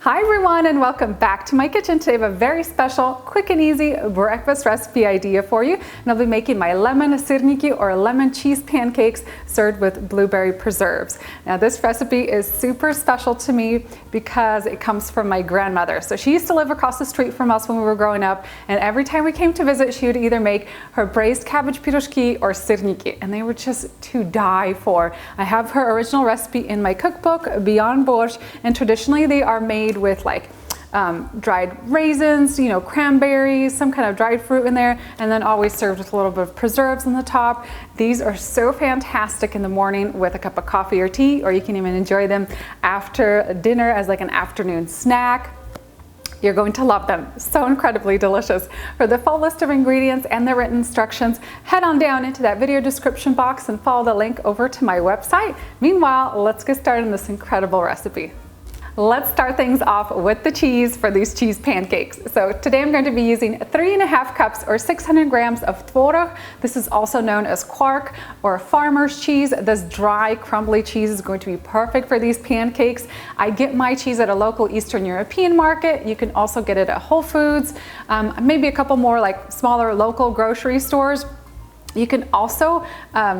Hi everyone, and welcome back to my kitchen. Today I have a very special, quick and easy breakfast recipe idea for you. And I'll be making my lemon syrniki or lemon cheese pancakes served with blueberry preserves. Now this recipe is super special to me because it comes from my grandmother. So she used to live across the street from us when we were growing up, and every time we came to visit she would either make her braised cabbage piroshki or syrniki, and they were just to die for. I have her original recipe in my cookbook, Beyond Borscht, and traditionally they are made with like dried raisins, cranberries, some kind of dried fruit in there, and then always served with a little bit of preserves on the top. These are so fantastic in the morning with a cup of coffee or tea, or you can even enjoy them after dinner as like an afternoon snack. You're going to love them. So incredibly delicious. For the full list of ingredients and the written instructions, head on down into that video description box and follow the link over to my website. Meanwhile, let's get started on this incredible recipe. Let's start things off with the cheese for these cheese pancakes. So today I'm going to be using 3½ cups or 600 grams of Tvorog. This is also known as quark or farmer's cheese. This dry, crumbly cheese is going to be perfect for these pancakes. I get my cheese at a local Eastern European market. You can also get it at Whole Foods, maybe a couple more like smaller local grocery stores. You can also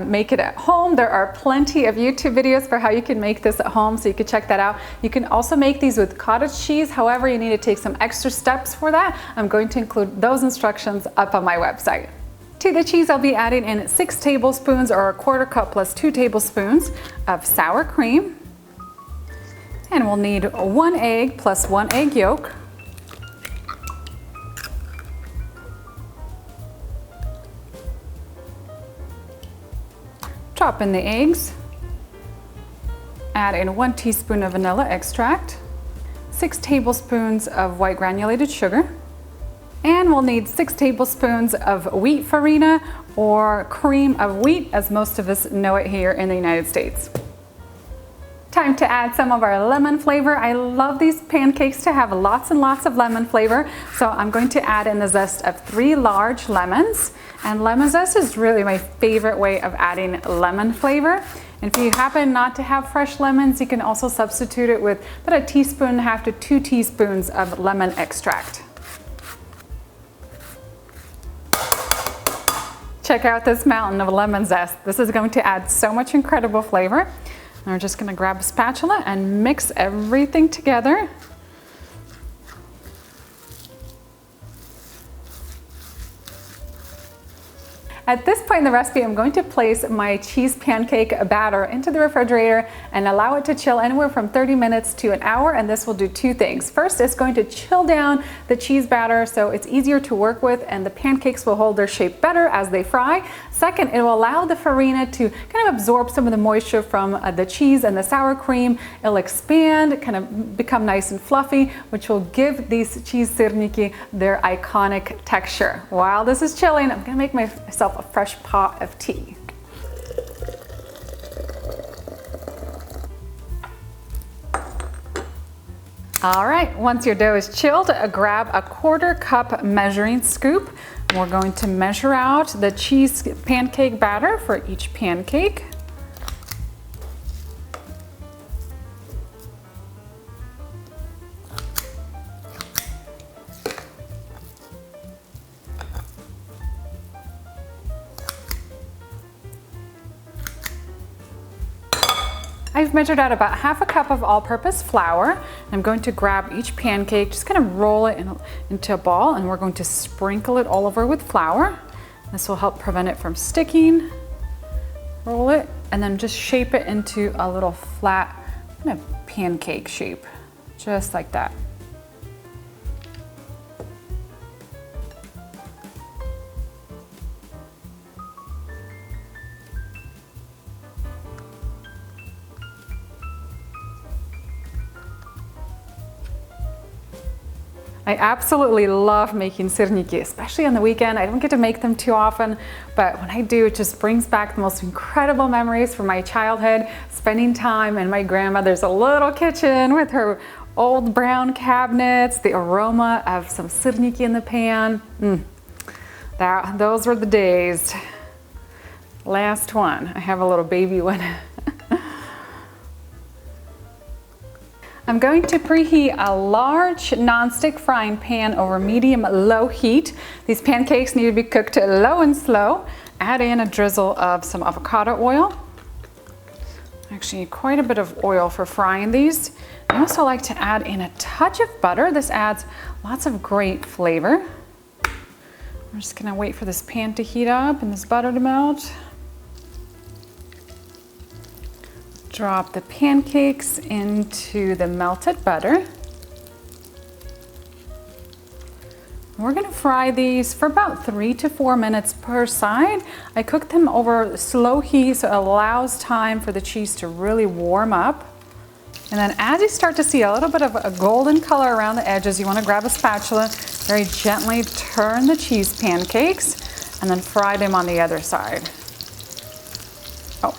make it at home. There are plenty of YouTube videos for how you can make this at home, so you can check that out. You can also make these with cottage cheese. However, you need to take some extra steps for that. I'm going to include those instructions up on my website. To the cheese, I'll be adding in 6 tablespoons or 1/4 cup plus 2 tablespoons of sour cream. And we'll need 1 egg plus 1 egg yolk. Chop in the eggs, add in 1 teaspoon of vanilla extract, 6 tablespoons of white granulated sugar, and we'll need 6 tablespoons of wheat farina or cream of wheat, as most of us know it here in the United States. Time to add some of our lemon flavor. I love these pancakes to have lots and lots of lemon flavor, so I'm going to add in the zest of 3 large lemons. And lemon zest is really my favorite way of adding lemon flavor. And if you happen not to have fresh lemons, you can also substitute it with about 1.5 teaspoons to 2 teaspoons of lemon extract. Check out this mountain of lemon zest. This is going to add so much incredible flavor. And we're just going to grab a spatula and mix everything together. At this point in the recipe, I'm going to place my cheese pancake batter into the refrigerator and allow it to chill anywhere from 30 minutes to an hour, and this will do 2 things. First, it's going to chill down the cheese batter so it's easier to work with and the pancakes will hold their shape better as they fry. Second, it will allow the farina to kind of absorb some of the moisture from the cheese and the sour cream. It'll expand, kind of become nice and fluffy, which will give these cheese syrniki their iconic texture. While this is chilling, I'm gonna make myself a fresh pot of tea. All right, once your dough is chilled, grab a 1/4 cup measuring scoop. We're going to measure out the cheese pancake batter for each pancake. I've measured out about 1/2 cup of all-purpose flour. I'm going to grab each pancake, just kind of roll it into a ball, and we're going to sprinkle it all over with flour. This will help prevent it from sticking. Roll it, and then just shape it into a little flat kind of pancake shape, just like that. I absolutely love making syrniki, especially on the weekend. I don't get to make them too often, but when I do, it just brings back the most incredible memories from my childhood, spending time in my grandmother's little kitchen with her old brown cabinets, the aroma of some syrniki in the pan. Those were the days. Last one, I have a little baby one. I'm going to preheat a large nonstick frying pan over medium-low heat. These pancakes need to be cooked low and slow. Add in a drizzle of some avocado oil. Actually, quite a bit of oil for frying these. I also like to add in a touch of butter. This adds lots of great flavor. I'm just gonna wait for this pan to heat up and this butter to melt. Drop the pancakes into the melted butter. We're gonna fry these for about 3 to 4 minutes per side. I cook them over slow heat so it allows time for the cheese to really warm up. And then as you start to see a little bit of a golden color around the edges, you wanna grab a spatula, very gently turn the cheese pancakes, and then fry them on the other side. Oh.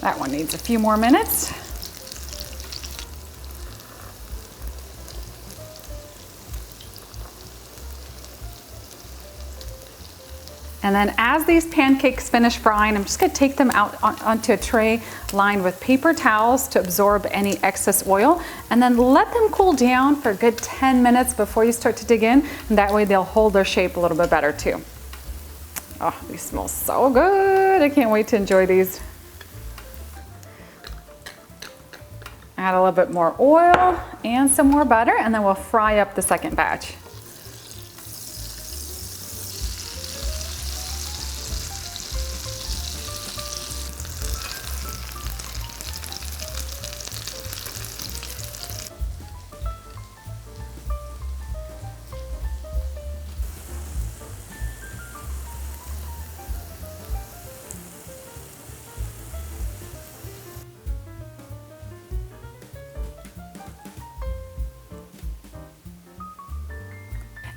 That one needs a few more minutes. And then as these pancakes finish frying, I'm just gonna take them out onto a tray lined with paper towels to absorb any excess oil, and then let them cool down for a good 10 minutes before you start to dig in, and that way they'll hold their shape a little bit better too. Oh, these smell so good. I can't wait to enjoy these. Add a little bit more oil and some more butter, and then we'll fry up the second batch.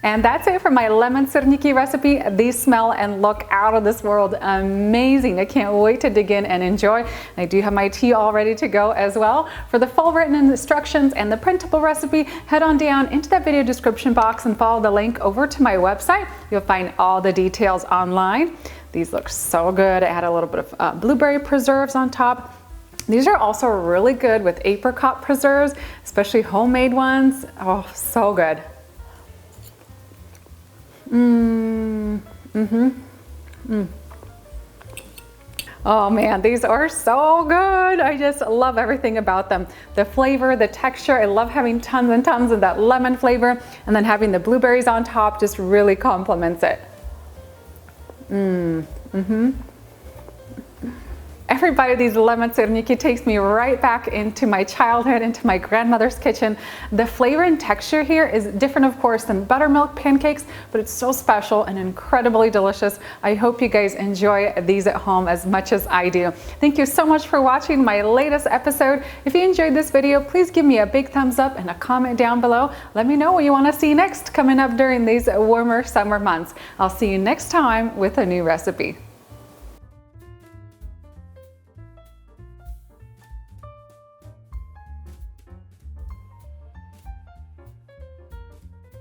And that's it for my lemon Syrniki recipe. These smell and look out of this world amazing. I can't wait to dig in and enjoy. I do have my tea all ready to go as well. For the full written instructions and the printable recipe, head on down into that video description box and follow the link over to my website. You'll find all the details online. These look so good. I add a little bit of blueberry preserves on top. These are also really good with apricot preserves, especially homemade ones. Oh, so good. Oh man, these are so good. I just love everything about them. The flavor, the texture, I love having tons and tons of that lemon flavor, and then having the blueberries on top just really complements it. Every bite of these lemon Syrniki takes me right back into my childhood, into my grandmother's kitchen. The flavor and texture here is different, of course, than buttermilk pancakes, but it's so special and incredibly delicious. I hope you guys enjoy these at home as much as I do. Thank you so much for watching my latest episode. If you enjoyed this video, please give me a big thumbs up and a comment down below. Let me know what you want to see next coming up during these warmer summer months. I'll see you next time with a new recipe.